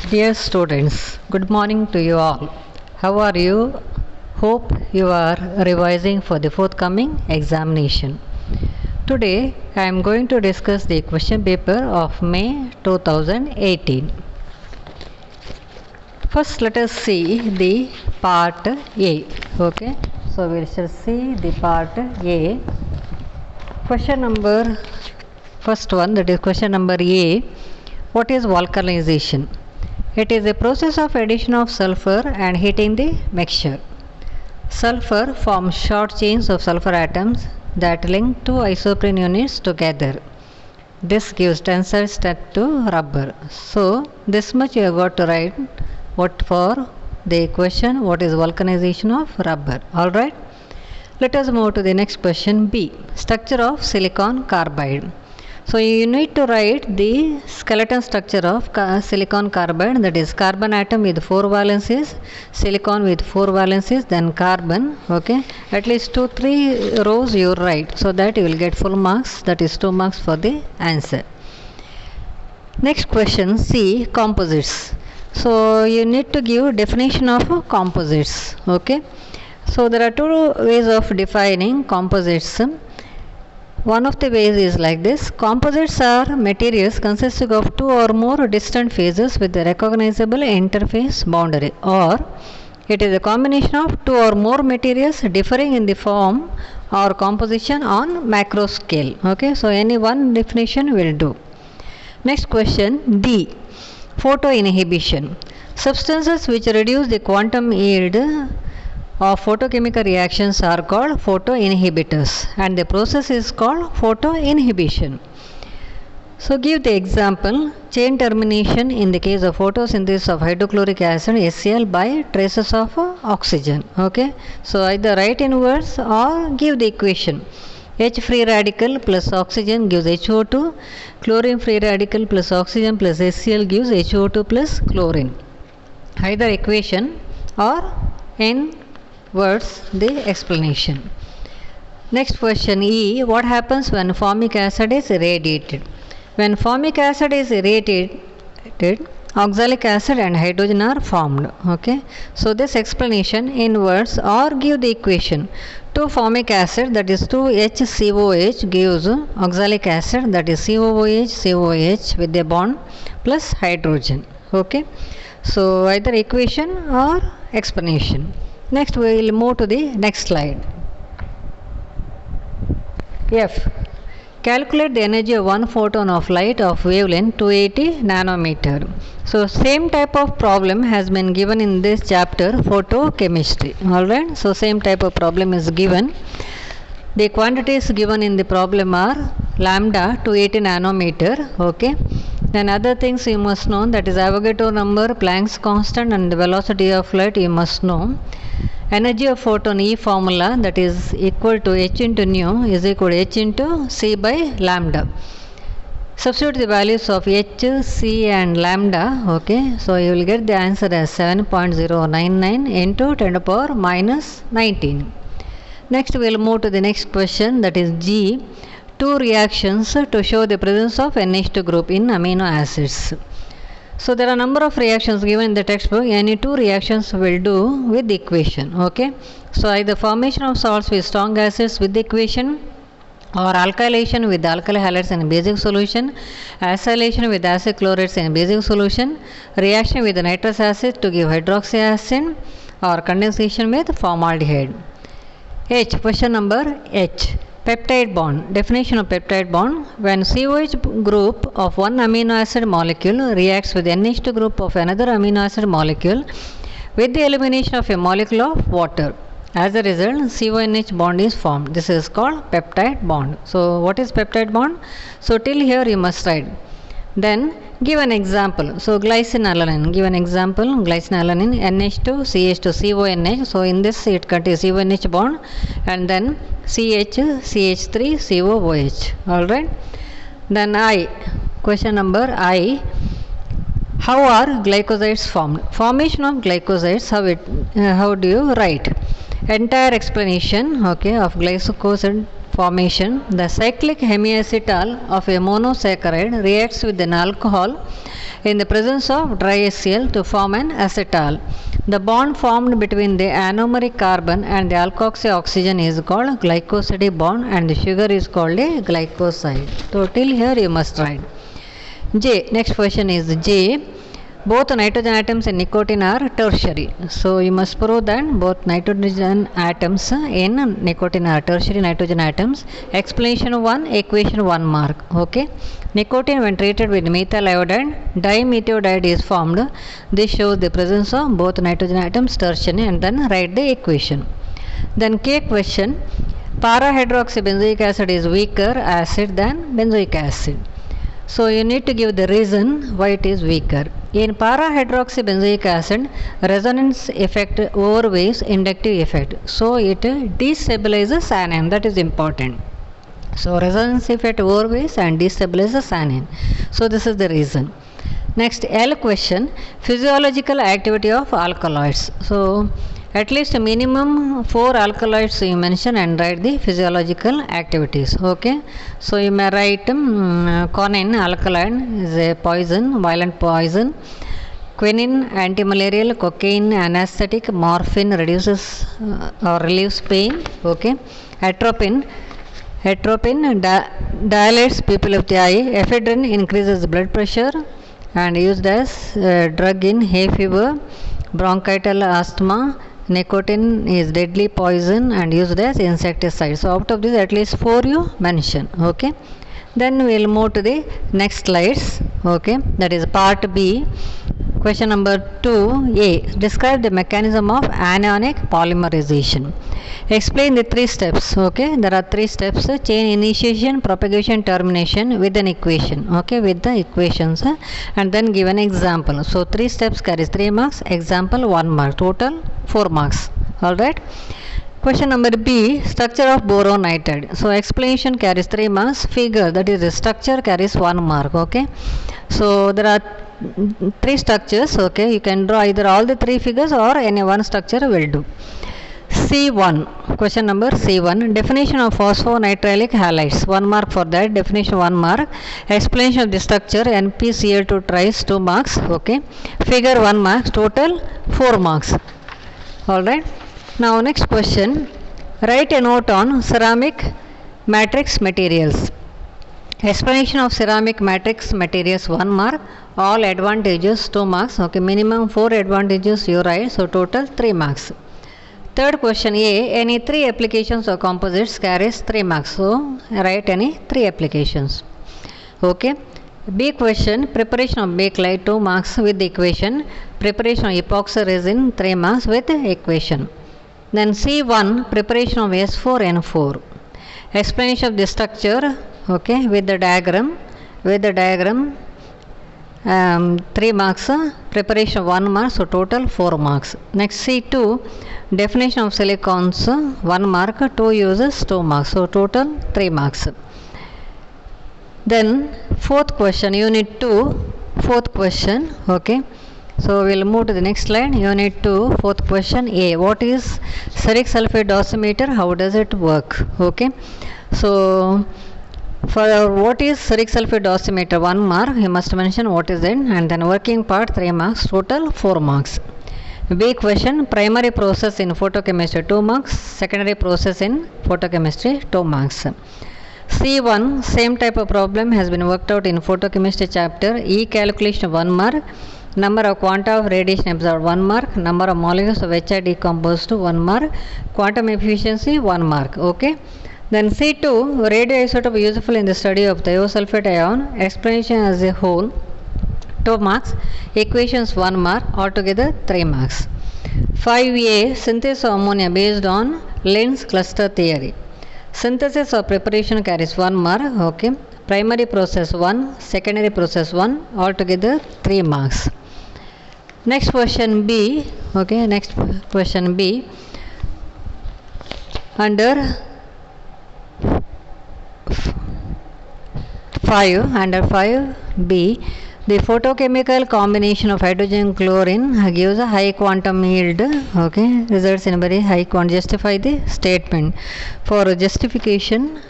Dear students, good morning to you all. How are you? Hope you are revising for the forthcoming examination. Today I am going to discuss the question paper of May 2018. First let us see the part A. Okay, so we shall see the part A. Question number first one, that is question number A. What is vulcanization? It is a process of addition of sulfur and heating the mixture. Sulfur forms short chains of sulfur atoms that link two isoprene units together. This gives tensile strength to rubber. So this much you have got to write what for the question, what is vulcanization of rubber. Alright. Let us move to the next question B. Structure of silicon carbide. So you need to write the skeleton structure of silicon carbide, that is carbon atom with 4 valencies, silicon with 4 valencies, then carbon. Okay, at least 2-3 rows you write, so that you will get full marks, that is 2 marks for the answer. Next question C. Composites. So you need to give definition of composites. Okay, so there are two ways of defining composites. One of the ways is like this. Composites are materials consisting of two or more distant phases with a recognizable interface boundary, or it is a combination of two or more materials differing in the form or composition on macro scale. Okay, so any one definition will do. Next question D. Photoinhibition. Substances which reduce the quantum yield of photochemical reactions are called photoinhibitors, and the process is called photoinhibition. So give the example: chain termination in the case of photosynthesis of hydrochloric acid HCl by traces of oxygen. Okay, so either write in words or give the equation. H free radical plus oxygen gives HO2, chlorine free radical plus oxygen plus HCl gives HO2 plus chlorine. Either equation or in words the explanation. Next question E. What happens when formic acid is irradiated? When formic acid is irradiated, oxalic acid and hydrogen are formed. Okay, so this explanation in words or give the equation. 2 formic acid, that is 2HCOH, gives oxalic acid, that is COOH with a bond plus hydrogen. Okay, so either equation or explanation. Next we will move to the next slide. F. Calculate the energy of one photon of light of wavelength 280 nanometer. So same type of problem has been given in this chapter, photochemistry. Alright, so same type of problem is given. The quantities given in the problem are lambda 280 nanometer. Okay, and other things you must know, that is Avogadro number, Planck's constant, and the velocity of light you must know. Energy of photon E formula, that is equal to h into nu is equal to h into c by lambda. Substitute the values of h, c and lambda. Okay, so you will get the answer as 7.099 into 10 to the power minus 19. Next we will move to the next question, that is G. 2 reactions to show the presence of NH2 group in amino acids. So there are number of reactions given in the textbook. Any 2 reactions will do with the equation. Okay, so either formation of salts with strong acids with the equation, or alkylation with alkali halides in basic solution, acylation with acid chlorides in basic solution, reaction with nitrous acid to give hydroxy acid, or condensation with formaldehyde. H. Question number H. Peptide bond. Definition of peptide bond. When COH group of one amino acid molecule reacts with NH2 group of another amino acid molecule with the elimination of a molecule of water, as a result CONH bond is formed. This is called peptide bond. So what is peptide bond? So till here you must write. Then give an example. So glycine alanine. Give an example. Glycine alanine NH2 CH2 CONH. So in this it contains CONH bond, and then CH CH3 COOH. Alright. Then I. Question number I. How are glycosides formed? Formation of glycosides. How do you write? Entire explanation. Okay, of glycoside formation. The cyclic hemiacetal of a monosaccharide reacts with an alcohol in the presence of dry HCl to form an acetal. The bond formed between the anomeric carbon and the alkoxy oxygen is called glycosidic bond, and the sugar is called a glycoside. So till here you must write. J. Next question is J. Both nitrogen atoms in nicotine are tertiary. So you must prove that both nitrogen atoms in nicotine are tertiary nitrogen atoms. Explanation 1, equation 1 mark. Okay. Nicotine when treated with methyl iodide, dimethodiide is formed. This shows the presence of both nitrogen atoms tertiary, and then write the equation. Then K question. Para-hydroxybenzoic acid is weaker acid than benzoic acid. So you need to give the reason why it is weaker. In para-hydroxybenzoic acid, resonance effect overweighs inductive effect. So it destabilizes anion. That is important. So resonance effect overweighs and destabilizes anion. So this is the reason. Next L question, physiological activity of alkaloids. So at least a minimum 4 alkaloids you mention and write the physiological activities. Okay. So you may write quinine alkaloid is a poison, violent poison. Quinine antimalarial, cocaine anesthetic, morphine reduces or relieves pain. Okay. Atropine dilates pupil of the eye. Ephedrine increases blood pressure and used as drug in hay fever, bronchital asthma. Nicotine is deadly poison and used as insecticide. So out of this at least 4 you mention. Okay. Then we will move to the next slides. Okay. That is part B. Question number 2a. Describe the mechanism of anionic polymerization. Explain the 3 steps. Okay. There are 3 steps. Chain initiation, propagation, termination with an equation. Okay. With the equations and then give an example. So 3 steps carries 3 marks. Example 1 mark. Total 4 marks. Alright. Question number B. Structure of boron nitride. So explanation carries 3 marks. Figure, that is the structure, carries 1 mark. Okay. So there are 3 structures. Okay. You can draw either all the 3 figures or any one structure will do. C1. Question number C1. Definition of phosphonitrile halides. 1 mark for that. Definition 1 mark. Explanation of the structure NpCl2 tries 2 marks. Okay. Figure 1 mark. Total 4 marks. Alright. Now next question. Write a note on ceramic matrix materials. Explanation of ceramic matrix materials 1 mark. All advantages 2 marks. Okay. Minimum 4 advantages you write. So total 3 marks. Third question A. Any 3 applications or composites carries 3 marks. So write any 3 applications. Okay. B question. Preparation of bakelite 2 marks with the equation. Preparation of epoxy resin 3 marks with the equation. Then C1. Preparation of S4N4. Explanation of the structure. Okay. With the diagram. 3 marks. Preparation 1 mark. So total 4 marks. Next C2. Definition of silicons 1 mark. 2 uses 2 marks. So total 3 marks. Then fourth question, unit 2, fourth question. Okay. So we'll move to the next slide. Unit 2, fourth question A. What is ferric sulfate dosimeter? How does it work? Okay. So for what is ferric sulfate dosimeter, 1 mark. You must mention what is it, and then working part 3 marks. Total 4 marks. B question. Primary process in photochemistry 2 marks. Secondary process in photochemistry 2 marks. C1. Same type of problem has been worked out in photochemistry chapter. E calculation 1 mark. Number of quanta of radiation absorbed 1 mark. Number of molecules of HI decomposed 1 mark. Quantum efficiency 1 mark. Okay. Then C2. Radioisotope useful in the study of thiosulfate ion. Explanation as a whole 2 marks. Equations 1 mark. Altogether 3 marks. 5a. Synthesis of ammonia based on Lenz's cluster theory. Synthesis or preparation carries 1 mark. Okay. Primary process 1, secondary process 1, altogether 3 marks. Next question B. Okay. Next question B. Under 5B, the photochemical combination of hydrogen chlorine gives a high quantum yield. Okay. Results in a very high quantum. Justify the statement. For justification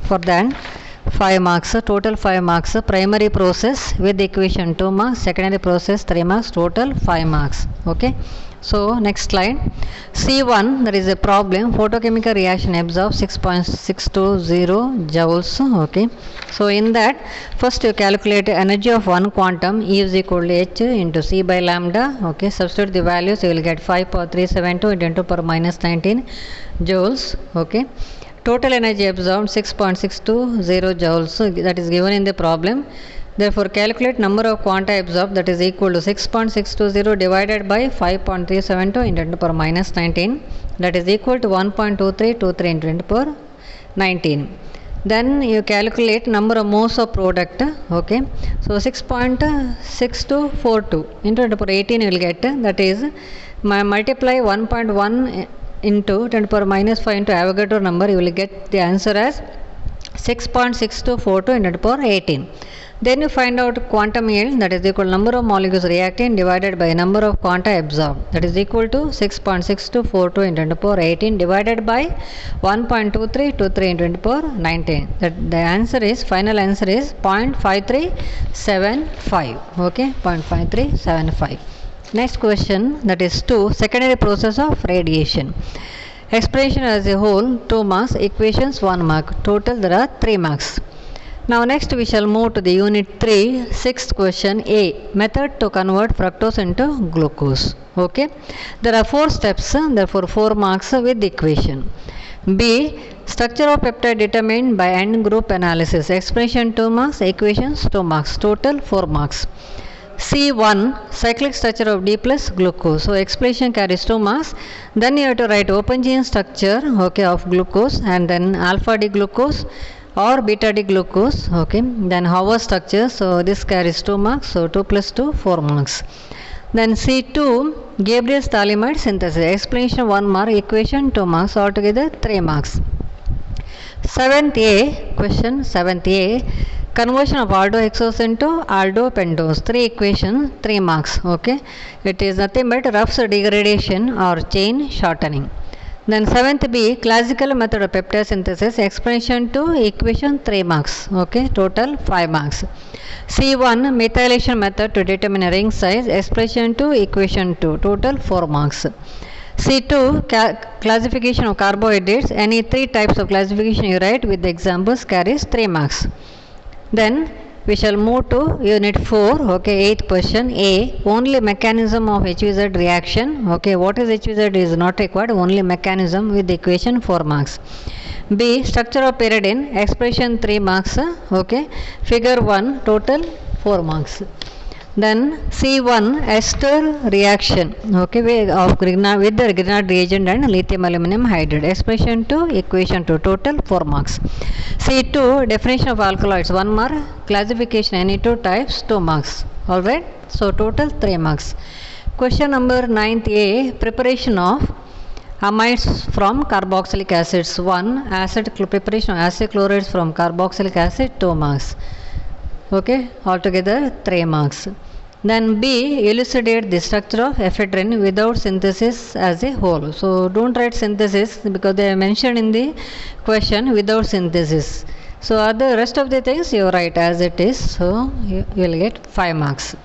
for that, 5 marks, total 5 marks. Primary process with equation 2 marks, secondary process 3 marks, total 5 marks. Okay. So next slide. C1, there is a problem. Photochemical reaction absorbs 6.620 joules. Okay. So in that, first you calculate energy of one quantum E is equal to H into C by lambda. Okay. Substitute the values, you will get 5.372 into 10 to the power minus 19 joules. Okay. Total energy absorbed 6.620 joules, that is given in the problem. Therefore, calculate number of quanta absorbed, that is equal to 6.620 divided by 5.372 into 10 to the power minus 19, that is equal to 1.2323 into 10 to the power 19. Then you calculate number of moles of product. Okay, so 6.6242 into 10 to the power 18 you will get, that is multiply 1.1 into 10 to the power minus 5 into Avogadro number, you will get the answer as 6.6242 into 10 to the power 18. Then you find out quantum yield, that is equal to number of molecules reacting divided by number of quanta absorbed, that is equal to 6.6242 into 10 to the power 18 divided by 1.2323 into 10 to the power 19. That the answer is, final answer is 0.5375. Okay, 0.5375. Next question, that is 2, secondary process of radiation. Explanation as a whole 2 marks, equations 1 mark, total there are 3 marks. Now next we shall move to the unit 3, 6th question A, method to convert fructose into glucose. Okay, there are 4 steps, therefore 4 marks with the equation. B, structure of peptide determined by end group analysis. Explanation 2 marks, equations 2 marks, total 4 marks. C1, cyclic structure of D plus glucose. So explanation carries 2 marks. Then you have to write open chain structure, okay, of glucose, and then alpha D glucose or beta D glucose. Okay, then Howard structure. So this carries 2 marks. So 2 plus 2, 4 marks. Then C2, Gabriel's thalidomide synthesis. Explanation 1 mark, equation 2 marks, altogether 3 marks. 7th A, question 7th A, conversion of aldohexose into aldopentose. 3 equations, 3 marks. Okay, it is nothing but rough degradation or chain shortening. Then 7th B, classical method of peptide synthesis. Explanation 2, equation 3 marks. Okay, total 5 marks. C1, methylation method to determine ring size. Explanation 2, equation 2, total 4 marks. C2, classification of carbohydrates. Any 3 types of classification you write with the examples carries 3 marks. Then we shall move to unit 4, okay, 8th question A, only mechanism of HVZ reaction. Okay, what is HVZ is not required, only mechanism with the equation 4 marks. B, structure of pyridine. Expression 3 marks. Okay, figure 1, total 4 marks. Then C1, ester reaction, okay, with the Grignard reagent and lithium aluminum hydride. Expression 2, equation 2, total 4 marks. C2, definition of alkaloids 1 mark, classification any 2 types 2 marks. Alright, so total 3 marks. Question number 9th A, preparation of amides from carboxylic acids 1, preparation of acid chlorides from carboxylic acid 2 marks. Okay, altogether 3 marks. Then B, elucidate the structure of ephedrine without synthesis as a whole. So don't write synthesis because they are mentioned in the question without synthesis. So other rest of the things you write as it is. So you will get 5 marks.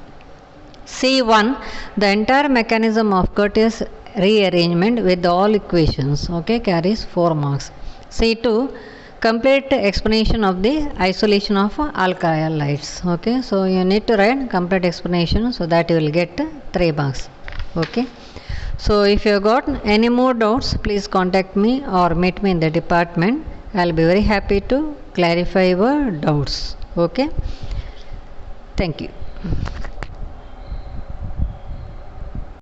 C1, the entire mechanism of Curtis rearrangement with all equations. Okay, carries 4 marks. C2, complete explanation of the isolation of alkylides. Okay, so you need to write complete explanation, so that you will get 3 marks. Okay, so if you have got any more doubts, please contact me or meet me in the department. I will be very happy to clarify your doubts. Okay, thank you.